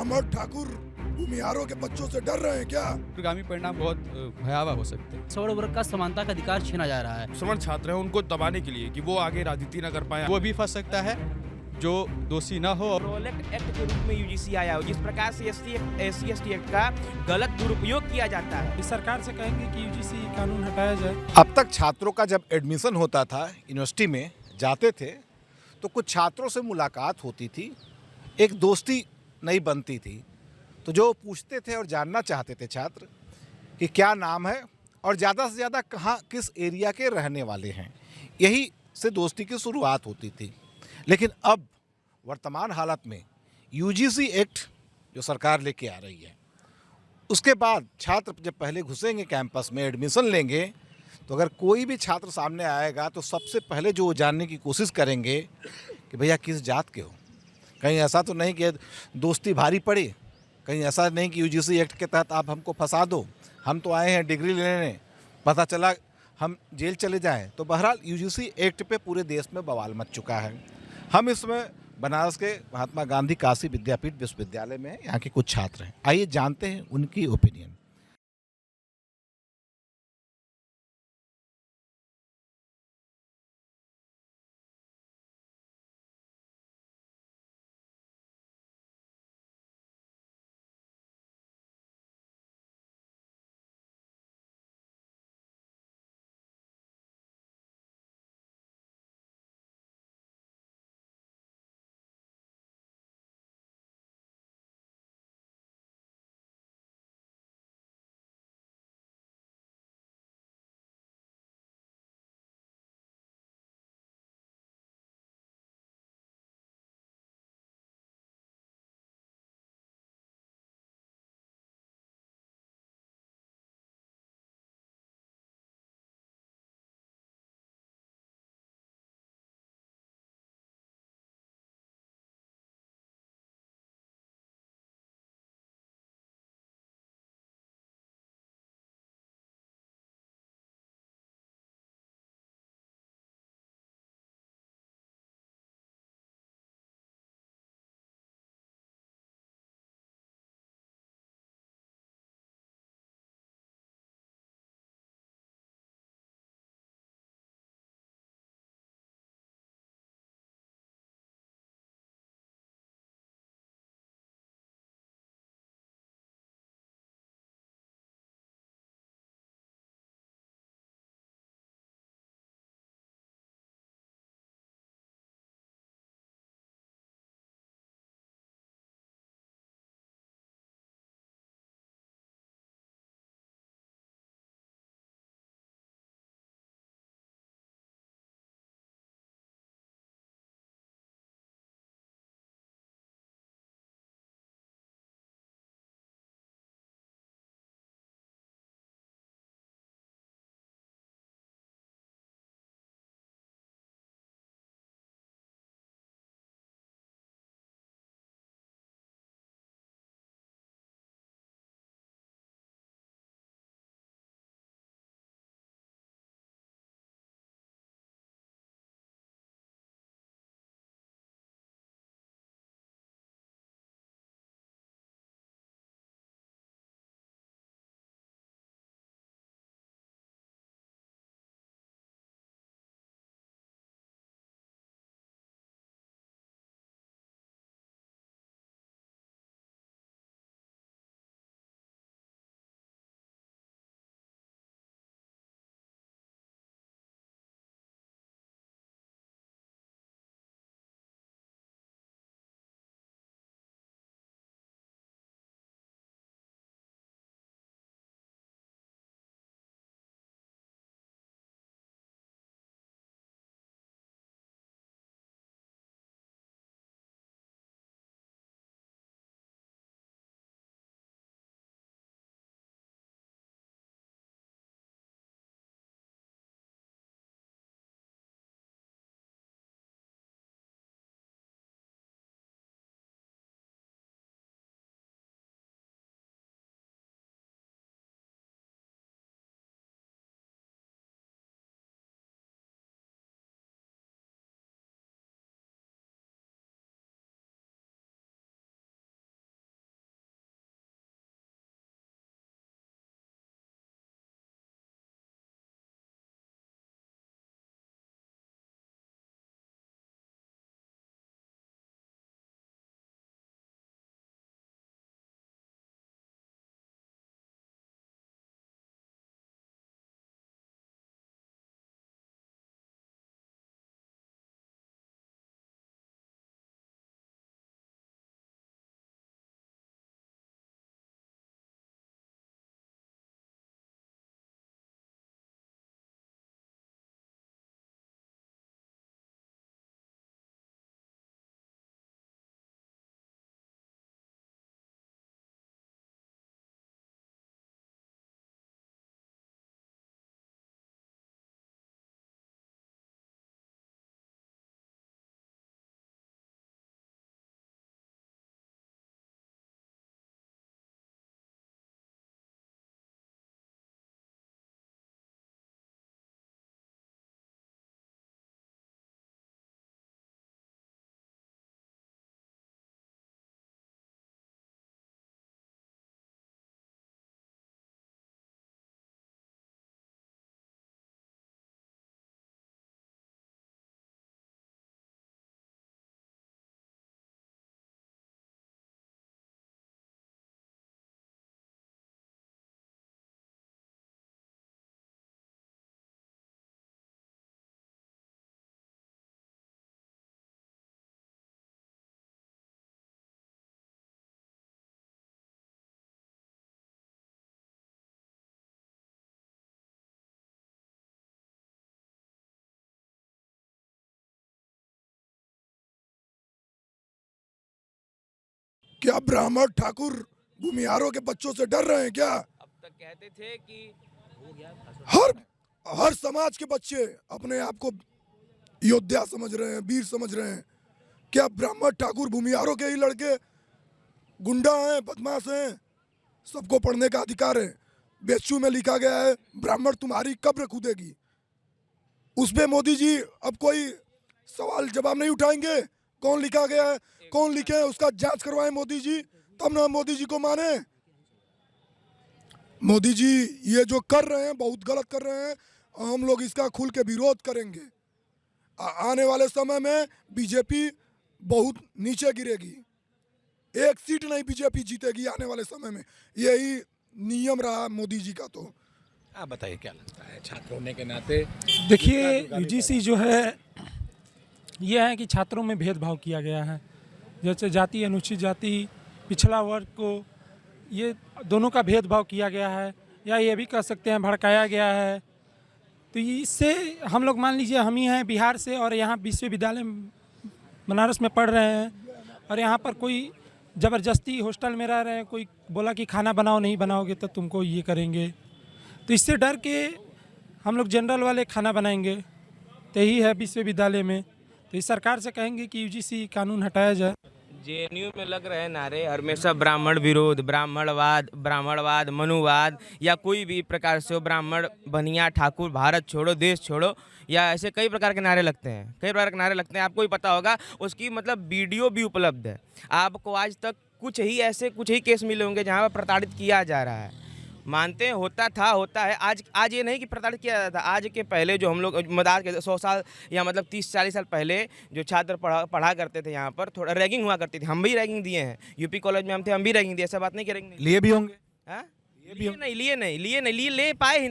अहमद ठाकुर भूमिहारों के बच्चों से डर रहे हैं क्या? आगामी परिणाम बहुत भयावह हो सकते हैं। सवर्ण वर्ग का समानता का अधिकार छीना जा रहा है। सवर्ण छात्र हैं उनको दबाने के लिए कि वो आगे राजनीति न कर पाए। वो भी फंस सकता है जो दोषी ना हो। प्रोलेक्ट एक्ट के रूप में यूजीसी आया हो, जिस प्रकार से एससी/एसटी एक्ट का गलत दुरुपयोग किया जाता है। सरकार से कहेंगे कि यूजीसी कानून हटाया जाए। अब तक छात्रों का जब एडमिशन होता था, यूनिवर्सिटी में जाते थे तो कुछ छात्रों से मुलाकात होती थी, एक दोस्ती नहीं बनती थी। तो जो पूछते थे और जानना चाहते थे छात्र कि क्या नाम है और ज़्यादा से ज़्यादा कहाँ किस एरिया के रहने वाले हैं, यही से दोस्ती की शुरुआत होती थी। लेकिन अब वर्तमान हालत में यूजीसी एक्ट जो सरकार लेके आ रही है, उसके बाद छात्र जब पहले घुसेंगे कैंपस में, एडमिशन लेंगे, तो अगर कोई भी छात्र सामने आएगा तो सबसे पहले जो जानने की कोशिश करेंगे कि भैया किस जात के हो। कहीं ऐसा तो नहीं कि दोस्ती भारी पड़ी, कहीं ऐसा नहीं कि यूजीसी एक्ट के तहत आप हमको फंसा दो, हम तो आए हैं डिग्री लेने, पता चला हम जेल चले जाएं। तो बहरहाल यूजीसी एक्ट पे पूरे देश में बवाल मच चुका है। हम इसमें बनारस के महात्मा गांधी काशी विद्यापीठ विश्वविद्यालय में यहाँ के कुछ छात्र हैं, आइए जानते हैं उनकी ओपिनियन। क्या ब्राह्मण ठाकुर भूमिहारों के बच्चों से डर रहे हैं क्या? अब तक कहते थे कि हर समाज के बच्चे अपने आप को योद्धा समझ रहे हैं, वीर समझ रहे हैं। क्या ब्राह्मण ठाकुर भूमिहारों के ही लड़के गुंडा हैं, बदमाश हैं? सबको पढ़ने का अधिकार है। बेचू में लिखा गया है ब्राह्मण तुम्हारी कब्र खुदेगी। उस पे मोदी जी अब कोई सवाल जवाब नहीं उठाएंगे? कौन लिखा गया है, कौन लिखे है, उसका जांच करवाएं मोदी जी, तब ना मोदी जी को माने। मोदी जी ये जो कर रहे हैं बहुत गलत कर रहे हैं। हम लोग इसका खुल के विरोध करेंगे। आने वाले समय में बीजेपी बहुत नीचे गिरेगी। एक सीट नहीं बीजेपी जीतेगी आने वाले समय में। यही नियम रहा मोदी जी का। तो आप बताइए क्या लगता है छात्र होने के नाते? देखिए यूजीसी जो है ये है कि छात्रों में भेदभाव किया गया है। जैसे जाति, अनुसूचित जाति, पिछड़ा वर्ग को ये दोनों का भेदभाव किया गया है, या ये भी कह सकते हैं भड़काया गया है। तो इससे हम लोग मान लीजिए हम ही हैं बिहार से और यहाँ विश्वविद्यालय बनारस में पढ़ रहे हैं, और यहाँ पर कोई ज़बरदस्ती हॉस्टल में रह रहे हैं, कोई बोला कि खाना बनाओ, नहीं बनाओगे तो तुमको ये करेंगे। तो इससे डर के हम लोग जनरल वाले खाना बनाएंगे। तो यही है विश्वविद्यालय में। तो इस सरकार से कहेंगे कि यूजीसी कानून हटाया जाए। जेएनयू में लग रहे नारे हमेशा ब्राह्मण विरोध, ब्राह्मणवाद, मनुवाद या कोई भी प्रकार से हो, ब्राह्मण बनिया ठाकुर, भारत छोड़ो, देश छोड़ो, या ऐसे कई प्रकार के नारे लगते हैं, कई प्रकार के नारे लगते हैं। आपको भी पता होगा, उसकी मतलब वीडियो भी उपलब्ध है। आपको आज तक कुछ ही केस मिले होंगे जहाँ पर प्रताड़ित किया जा रहा है। मानते हैं होता है। आज ये नहीं कि प्रताड़ित किया जाता था। आज के पहले जो हम लोग मदार के 100 साल या मतलब 30-40 साल पहले जो छात्र पढ़ा करते थे, यहाँ पर थोड़ा रैगिंग हुआ करती थी। हम भी रैगिंग दिए हैं, यूपी कॉलेज में हम थे, हम भी रैगिंग दिए। ऐसा बात नहीं करेंगे, लिए भी होंगे। हाँ, ले पाए ही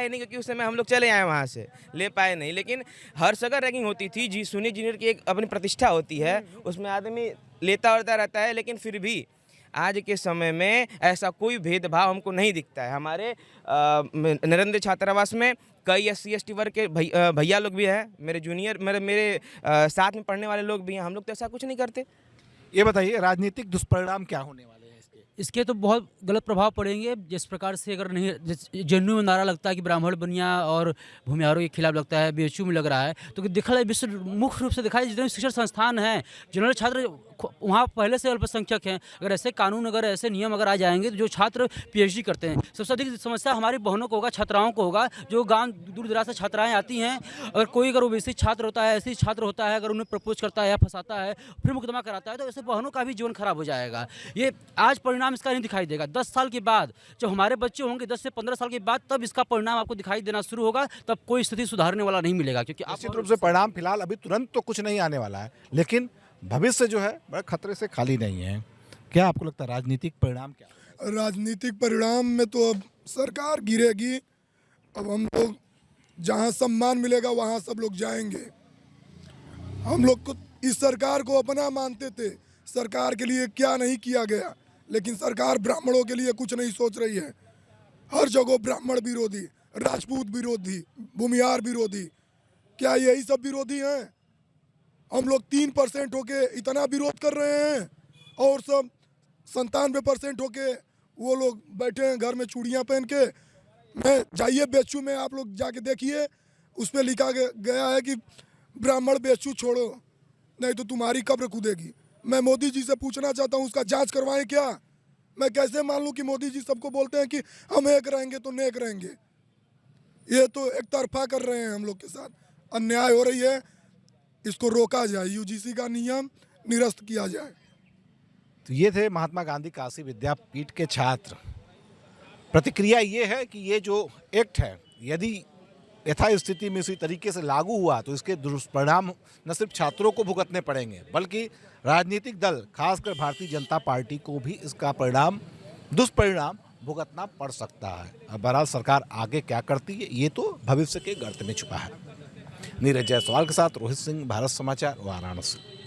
नहीं, क्योंकि उस समय हम लोग चले आए वहाँ से, ले पाए नहीं। लेकिन हर जगह रैगिंग होती थी। जी सुनी जूनियर की एक अपनी प्रतिष्ठा होती है, उसमें आदमी लेता रहता है। लेकिन फिर भी आज के समय में ऐसा कोई भेदभाव हमको नहीं दिखता है। हमारे नरेंद्र छात्रावास में कई SC/ST वर्ग के भैया लोग भी हैं, मेरे जूनियर, मेरे साथ में पढ़ने वाले लोग भी हैं। हम लोग तो ऐसा कुछ नहीं करते। ये बताइए राजनीतिक दुष्परिणाम क्या होने वाले हैं इसके? तो बहुत गलत प्रभाव पड़ेंगे। जिस प्रकार से अगर नहीं जेएनयू में नारा लगता है कि ब्राह्मण बनिया और भूमिहारों के खिलाफ लगता है, बीएचयू में लग रहा है, तो देखा जाए विश्व मुख्य रूप से देखा जाए जितने शिक्षण संस्थान हैं, जनरल छात्र वहाँ पहले से अल्पसंख्यक हैं। अगर ऐसे कानून, अगर ऐसे नियम अगर आ जाएंगे तो जो छात्र PhD करते हैं, सबसे अधिक समस्या हमारी बहनों को होगा, छात्राओं को होगा, जो गाँव दूर दराज से छात्राएँ आती हैं। अगर ओबीसी छात्र होता है, ऐसी छात्र होता है, अगर उन्हें प्रपोज करता है या फंसाता है, फिर मुकदमा कराता है, तो ऐसे बहनों का भी जीवन खराब हो जाएगा। ये आज परिणाम इसका नहीं दिखाई देगा। 10 साल के बाद जब हमारे बच्चे होंगे, 10 से 15 साल के बाद, तब इसका परिणाम आपको दिखाई देना शुरू होगा। तब कोई स्थिति सुधारने वाला नहीं मिलेगा, क्योंकि निश्चित रूप से परिणाम फिलहाल अभी तुरंत तो कुछ नहीं आने वाला है, लेकिन भविष्य जो है बड़ा खतरे से खाली नहीं है। क्या आपको लगता है राजनीतिक परिणाम क्या? राजनीतिक परिणाम में तो अब सरकार गिरेगी। अब हम लोग जहाँ सम्मान मिलेगा वहाँ सब लोग जाएंगे। हम लोग को इस सरकार को अपना मानते थे। सरकार के लिए क्या नहीं किया गया, लेकिन सरकार ब्राह्मणों के लिए कुछ नहीं सोच रही है। हर जगह ब्राह्मण विरोधी, राजपूत विरोधी, भूमिहार विरोधी। क्या यही सब विरोधी हैं? हम लोग 3% होके इतना विरोध कर रहे हैं, और सब 97% होके वो लोग बैठे हैं घर में चूड़ियाँ पहन के। मैं जाइए बेचू में, आप लोग जाके देखिए, उस पर लिखा गया है कि ब्राह्मण बेचू छोड़ो, नहीं तो तुम्हारी कब्र खुदेगी। मैं मोदी जी से पूछना चाहता हूँ, उसका जांच करवाएं क्या? मैं कैसे मान लूँ कि मोदी जी सबको बोलते हैं कि हम एक रहेंगे तो नेक रहेंगे। ये तो एक तरफा कर रहे हैं हम लोग के साथ, अन्याय हो रही है। इसको रोका जाए, यूजीसी का नियम निरस्त किया जाए। तो ये थे महात्मा गांधी काशी विद्यापीठ के छात्र। प्रतिक्रिया ये है कि ये जो एक्ट है, यदि यथास्थिति में इसी तरीके से लागू हुआ तो इसके दुष्परिणाम न सिर्फ छात्रों को भुगतने पड़ेंगे, बल्कि राजनीतिक दल, खासकर भारतीय जनता पार्टी को भी इसका दुष्परिणाम भुगतना पड़ सकता है। अब बहरहाल सरकार आगे क्या करती है, ये तो भविष्य के गर्त में छुपा है। नीरज जायसवाल के साथ रोहित सिंह, भारत समाचार, वाराणसी।